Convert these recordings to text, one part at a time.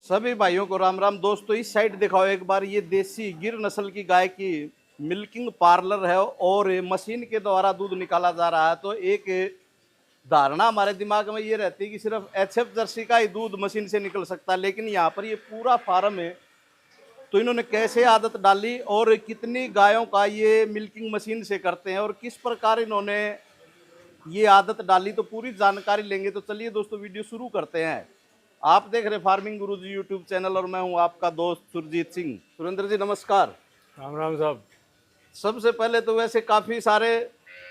सभी भाइयों को राम राम। दोस्तों इस साइड दिखाओ एक बार, ये देसी गिर नस्ल की गाय की मिल्किंग पार्लर है और मशीन के द्वारा दूध निकाला जा रहा है। तो एक धारणा हमारे दिमाग में ये रहती है कि सिर्फ एचएफ जर्सी का ही दूध मशीन से निकल सकता है, लेकिन यहाँ पर ये पूरा फार्म है। तो इन्होंने कैसे आदत डाली और कितनी गायों का ये मिल्किंग मशीन से करते हैं और किस प्रकार इन्होंने ये आदत डाली, तो पूरी जानकारी लेंगे। तो चलिए दोस्तों वीडियो शुरू करते हैं। आप देख रहे फार्मिंग गुरुजी यूट्यूब चैनल और मैं हूं आपका दोस्त सुरजीत सिंह। सुरेंद्र जी नमस्कार। राम राम साहब। सबसे पहले तो वैसे काफ़ी सारे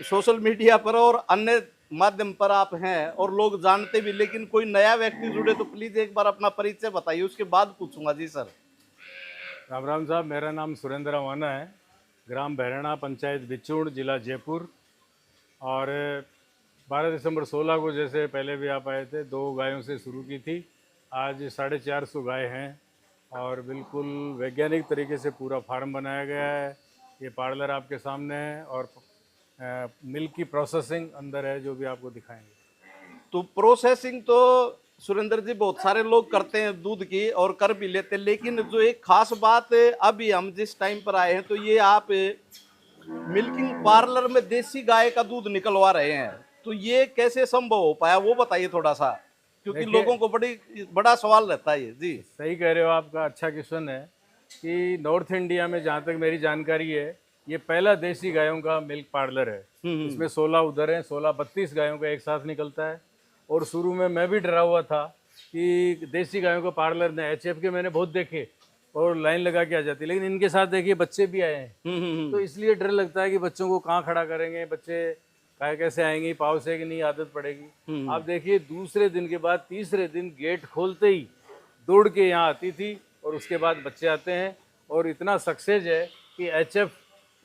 सोशल मीडिया पर और अन्य माध्यम पर आप हैं और लोग जानते भी, लेकिन कोई नया व्यक्ति जुड़े तो प्लीज़ एक बार अपना परिचय बताइए, उसके बाद पूछूंगा। जी सर। राम राम साहब, मेरा नाम सुरेंद्र अवाना है। ग्राम बहरଣା, पंचायत बिचूड़, जिला जयपुर। और 12 दिसंबर 16 को, जैसे पहले भी आप आए थे, 2 गायों से शुरू की थी। आज 450 गाय हैं और बिल्कुल वैज्ञानिक तरीके से पूरा फार्म बनाया गया है। ये पार्लर आपके सामने है और मिल्क की प्रोसेसिंग अंदर है, जो भी आपको दिखाएंगे। तो प्रोसेसिंग तो सुरेंद्र जी बहुत सारे लोग करते हैं दूध की और कर भी लेते हैं, लेकिन जो एक खास बात अभी हम जिस टाइम पर आए हैं, तो ये आप मिल्किंग पार्लर में देसी गाय का दूध निकलवा रहे हैं। तो ये कैसे संभव हो पाया वो बताइए थोड़ा सा, क्योंकि लोगों को बड़ा सवाल रहता है ये। जी सही कह रहे हो, आपका अच्छा क्वेश्चन है कि नॉर्थ इंडिया में, जहाँ तक मेरी जानकारी है, ये पहला देसी गायों का मिल्क पार्लर है। इसमें 16 उधर हैं, 32 गायों का एक साथ निकलता है। और शुरू में मैं भी डरा हुआ था कि देसी गायों का पार्लर ने, एचएफ के मैंने बहुत देखे और लाइन लगा के आ जाती, लेकिन इनके साथ देखिए बच्चे भी आए हैं। तो इसलिए डर लगता है कि बच्चों को कहाँ खड़ा करेंगे, बच्चे गाय कैसे आएंगी, पाव से कि नहीं आदत पड़ेगी। आप देखिए दूसरे दिन के बाद तीसरे दिन गेट खोलते ही दौड़ के यहाँ आती थी और उसके बाद बच्चे आते हैं। और इतना सक्सेस है कि एचएफ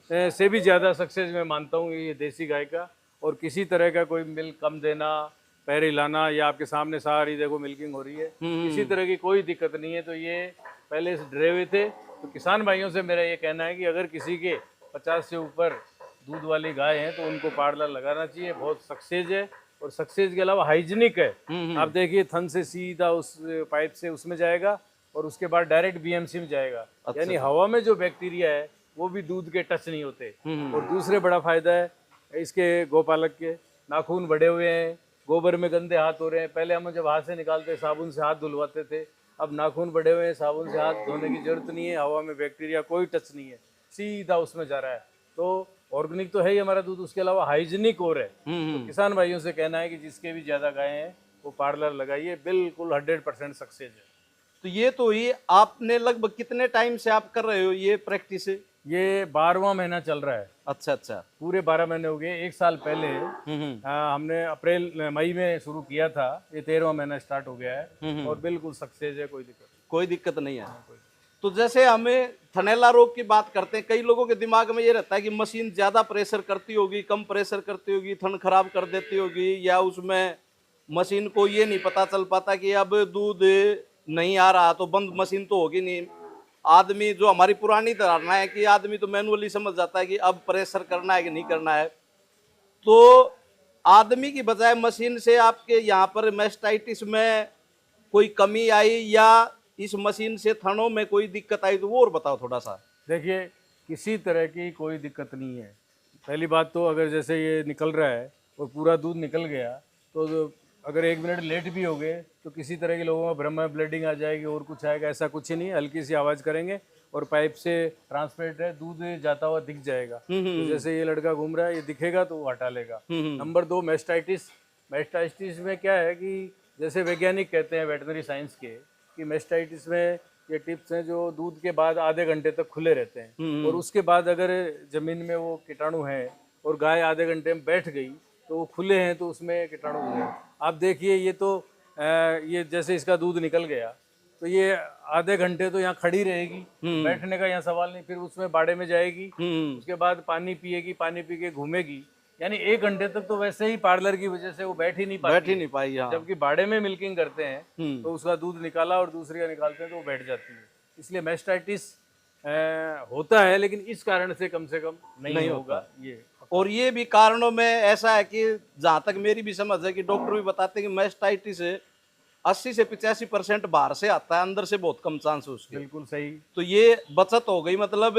से भी ज़्यादा सक्सेस मैं मानता हूँ ये देसी गाय का। और किसी तरह का कोई मिल्क कम देना, पैर हिलाना, या आपके सामने सारी देखो मिल्किंग हो रही है, किसी तरह की कोई दिक्कत नहीं है। तो ये पहले से डरे हुए थे। तो किसान भाइयों से मेरा ये कहना है कि अगर किसी के 50 से ऊपर दूध वाली गाय हैं तो उनको पार्लर लगाना चाहिए। बहुत सक्सेस है और सक्सेस के अलावा हाइजीनिक है। आप देखिए थन से सीधा उस पाइप से उसमें जाएगा और उसके बाद डायरेक्ट बीएमसी में जाएगा। यानी हवा में जो बैक्टीरिया है वो भी दूध के टच नहीं होते। और दूसरे बड़ा फायदा है इसके, गोपालक के नाखून बढ़े हुए हैं, गोबर में गंदे हाथ हो रहे हैं। पहले हम जब हाथ से निकालते साबुन से हाथ धुलवाते थे, अब नाखून बढ़े हुए हैं, साबुन से हाथ धोने की जरूरत नहीं है। हवा में बैक्टीरिया कोई टच नहीं है, सीधा उसमें जा रहा है। तो ऑर्गेनिक तो है ही हमारा दूध, उसके अलावा हाइजीनिक और है। तो किसान भाइयों से कहना है कि जिसके भी ज़्यादा गाय हैं वो पार्लर लगाइए, बिल्कुल 100% सक्सेस है। तो ये तो ये आपने लगभग कितने टाइम से आप कर रहे हो ये प्रैक्टिस? ये 12वां महीना चल रहा है। अच्छा अच्छा। पूरे 12 महीने हो गए। 1 साल पहले हमने अप्रैल मई में शुरू किया था, ये 13वां महीना स्टार्ट हो गया है और बिल्कुल सक्सेस है, कोई दिक्कत नहीं है। तो जैसे हमें थनैला रोग की बात करते हैं, कई लोगों के दिमाग में ये रहता है कि मशीन ज्यादा प्रेशर करती होगी, कम प्रेशर करती होगी, थन खराब कर देती होगी, या उसमें मशीन को ये नहीं पता चल पाता कि अब दूध नहीं आ रहा तो बंद मशीन तो होगी नहीं। आदमी, जो हमारी पुरानी धारणा है कि आदमी तो मैनुअली समझ जाता है कि अब प्रेशर करना है कि नहीं करना है। तो आदमी की बजाय मशीन से आपके यहाँ पर मैस्टाइटिस में कोई कमी आई या इस मशीन से थनों में कोई दिक्कत आई, तो वो और बताओ थोड़ा सा। देखिए किसी तरह की कोई दिक्कत नहीं है। पहली बात तो, अगर जैसे ये निकल रहा है और पूरा दूध निकल गया, तो अगर 1 मिनट लेट भी हो गए तो किसी तरह के लोगों में भ्रम में ब्लीडिंग आ जाएगी और कुछ आएगा, ऐसा कुछ ही नहीं। हल्की सी आवाज़ करेंगे और पाइप से ट्रांसपेरेंट है, दूध जाता हुआ दिख जाएगा। तो जैसे ये लड़का घूम रहा है, ये दिखेगा तो वो हटा लेगा। Number 2, mastitis. मैस्टाइटिस में क्या है कि जैसे वैज्ञानिक कहते हैं वेटनरी साइंस के, कि मैस्टाइटिस में ये टिप्स हैं जो दूध के बाद आधे घंटे तक खुले रहते हैं, और उसके बाद अगर ज़मीन में वो कीटाणु हैं और गाय आधे घंटे में बैठ गई तो वो खुले हैं, तो उसमें कीटाणु हुए। आप देखिए ये तो ये जैसे इसका दूध निकल गया तो ये आधे घंटे तो यहाँ खड़ी रहेगी, बैठने का यहाँ सवाल नहीं। फिर उसमें बाड़े में जाएगी, उसके बाद पानी पिएगी, पानी पी के घूमेगी। यानी 1 घंटे तक तो वैसे ही पार्लर की वजह से वो बैठ ही नहीं पाई। जबकि बाड़े में मिल्किंग करते हैं तो उसका दूध निकाला और दूसरे का निकालते हैं तो वो बैठ जाती है। इसलिए मैस्टाइटिस होता है, लेकिन इस कारण से कम नहीं होगा ये। और ये भी कारणों में ऐसा है कि जहाँ तक मेरी भी समझ है कि डॉक्टर भी बताते हैं कि मैस्टाइटिस 80 से 85% बाहर से आता है, अंदर से बहुत कम चांस है उसके। बिल्कुल सही। तो ये बचत हो गई, मतलब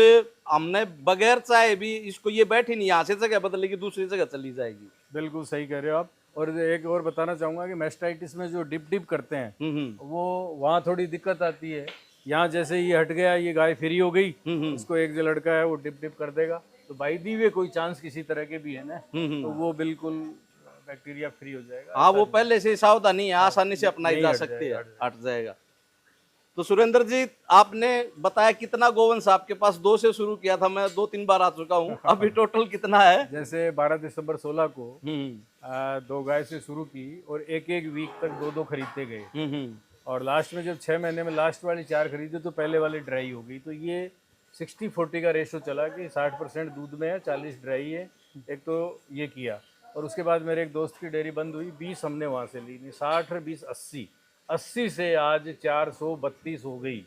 हमने बगैर चाहे भी इसको, ये बैठी नहीं, यहाँ से जगह बदलेगी दूसरी जगह चली जाएगी। बिल्कुल सही कह रहे हो आप। और एक और बताना चाहूँगा कि मैस्टाइटिस में जो डिप करते हैं वो वहाँ थोड़ी दिक्कत आती है। यहाँ जैसे ये हट गया, ये गाय फ्री हो गई, इसको एक जो लड़का है वो डिप कर देगा, तो बाई दी वे कोई चांस किसी तरह के भी है ना, तो वो बिल्कुल बैक्टीरिया फ्री हो जाएगा। हाँ, वो पहले से सावधानी है, आसानी से अपनाई जा सकती है, हट जाएगा। तो सुरेंद्र जी, आपने बताया कितना गोवंश आपके पास? 2 से शुरू किया था, मैं 2-3 बार आ चुका हूँ, अभी टोटल कितना है? जैसे 12 दिसंबर 16 को 2 गाय से शुरू की और एक वीक तक 2 खरीदते गए, और लास्ट में जब 6 महीने में लास्ट वाली 4 खरीदे तो पहले वाली ड्राई हो गई। तो ये 60-40 का रेशो चला कि 60% दूध में है, 40 ड्राई है। एक तो ये किया, और उसके बाद मेरे एक दोस्त की डेयरी बंद हुई, 20 हमने वहाँ से ली, 60 और 20 80 से आज 432 हो गई।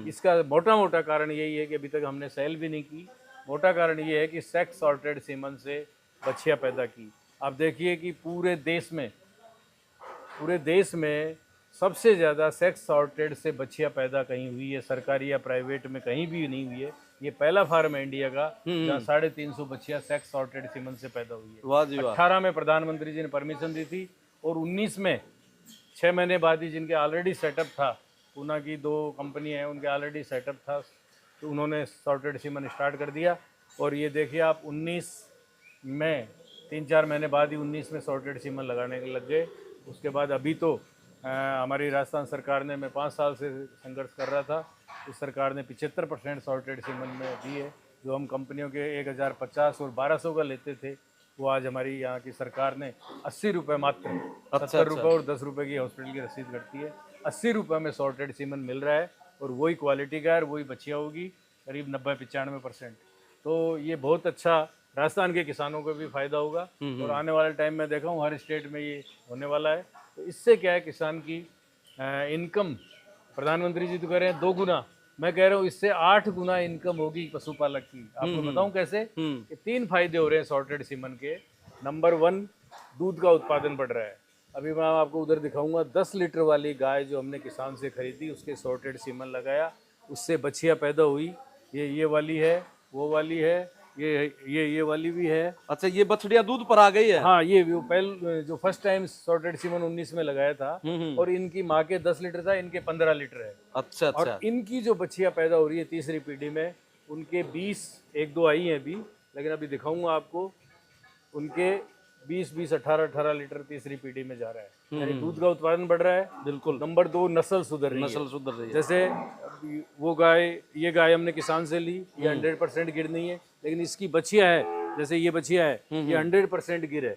इसका मोटा मोटा कारण यही है कि अभी तक हमने सेल भी नहीं की। मोटा कारण ये है कि सेक्स सॉर्टेड सीमन से बछिया पैदा की। आप देखिए कि पूरे देश में सबसे ज़्यादा सेक्स सॉर्टेड से बछिया पैदा कहीं हुई है, सरकारी या प्राइवेट में कहीं भी नहीं हुई है। ये पहला फार्म है इंडिया का जहाँ 350 बछिया सेक्स सॉर्टेड सीमन से पैदा हुई है। वाह जी वाह। 18 में प्रधानमंत्री जी ने परमिशन दी थी, और 19 में 6 महीने बाद ही जिनके ऑलरेडी सेटअप था, पूना की 2 कंपनी हैं, उनके ऑलरेडी सेटअप था, तो उन्होंने सॉर्टेड सीमन स्टार्ट कर दिया। और ये देखिए आप 19 में 3-4 महीने बाद ही 19 में सॉर्टेड सीमन लगाने लग गए। उसके बाद अभी तो हमारी राजस्थान सरकार ने, मैं 5 साल से संघर्ष कर रहा था, इस सरकार ने 75% सॉर्टेड सीमन में दी है। जो हम कंपनियों के 1050 और 1200 का लेते थे, वो आज हमारी यहाँ की सरकार ने 80 रुपये मात्र, 70 रुपये और 10 रुपये की हॉस्पिटल की रसीद कटती है, 80 रुपये में सॉर्टेड सीमन मिल रहा है, और वही क्वालिटी का है, वही बछिया होगी, करीब 90-95%। तो ये बहुत अच्छा, राजस्थान के किसानों को भी फायदा होगा, और आने वाले टाइम में देखा हूँ हर स्टेट में ये होने वाला है। तो इससे क्या है, किसान की इनकम, प्रधानमंत्री जी तो कह रहे हैं 2 गुना, मैं कह रहा हूँ इससे 8 गुना इनकम होगी पशुपालक की। आपको बताऊं कैसे? कि 3 फायदे हो रहे हैं सॉर्टेड सीमन के। नंबर 1, दूध का उत्पादन बढ़ रहा है। अभी मैं आपको उधर दिखाऊंगा, 10 लीटर वाली गाय जो हमने किसान से खरीदी, उसके सॉर्टेड सीमन लगाया, उससे बछिया पैदा हुई। ये वाली है, वो वाली है, ये वाली भी है। अच्छा, ये बछड़ियां दूध पर आ गई है? हाँ, ये पहले जो फर्स्ट टाइम सॉर्टेड सीमन 19 में लगाया था, और इनकी माँ के 10 लीटर था, इनके 15 लीटर है। अच्छा। और इनकी जो बछिया पैदा हो रही है तीसरी पीढ़ी में, उनके 20, 1-2 आई हैं अभी, लेकिन अभी दिखाऊंगा आपको, उनके 20-20, 18-18 लीटर तीसरी पीढ़ी में जा रहा है। यानी दूध का उत्पादन बढ़ रहा है। बिल्कुल। नंबर 2, नस्ल सुधर रही है। जैसे वो गाय, ये गाय हमने किसान से ली, ये 100% गिर नहीं है, लेकिन इसकी बछिया है, जैसे ये बछिया है, ये 100% गिर है।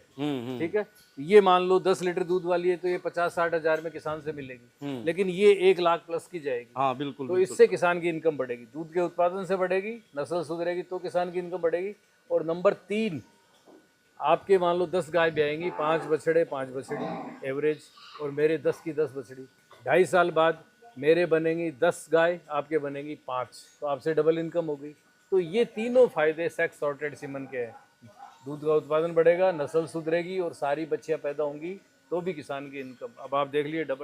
ठीक है, ये मान लो 10 लीटर दूध वाली है, तो ये 50-60 हज़ार में किसान से मिलेगी, लेकिन ये 1 लाख प्लस की जाएगी। हाँ बिल्कुल। तो इससे किसान की इनकम बढ़ेगी, दूध के उत्पादन से बढ़ेगी, नस्ल सुधरेगी तो किसान की इनकम बढ़ेगी। और नंबर 3, आपके मान लो 10 गाय ब्याएंगी, 5 बछड़े 5 बछड़ी एवरेज, और मेरे 10 की 10 बछड़ी, 2.5 साल बाद मेरे बनेंगी 10 गाय, आपके बनेंगी 5, तो आपसे डबल इनकम हो गई। तो ये तीनों फायदे सेक्स सॉर्टेड सीमन के हैं। दूध का उत्पादन बढ़ेगा, नस्ल सुधरेगी, और सारी बच्चियां पैदा होंगी, तो भी किसान की इनकम। अब आप देख लिए डबल।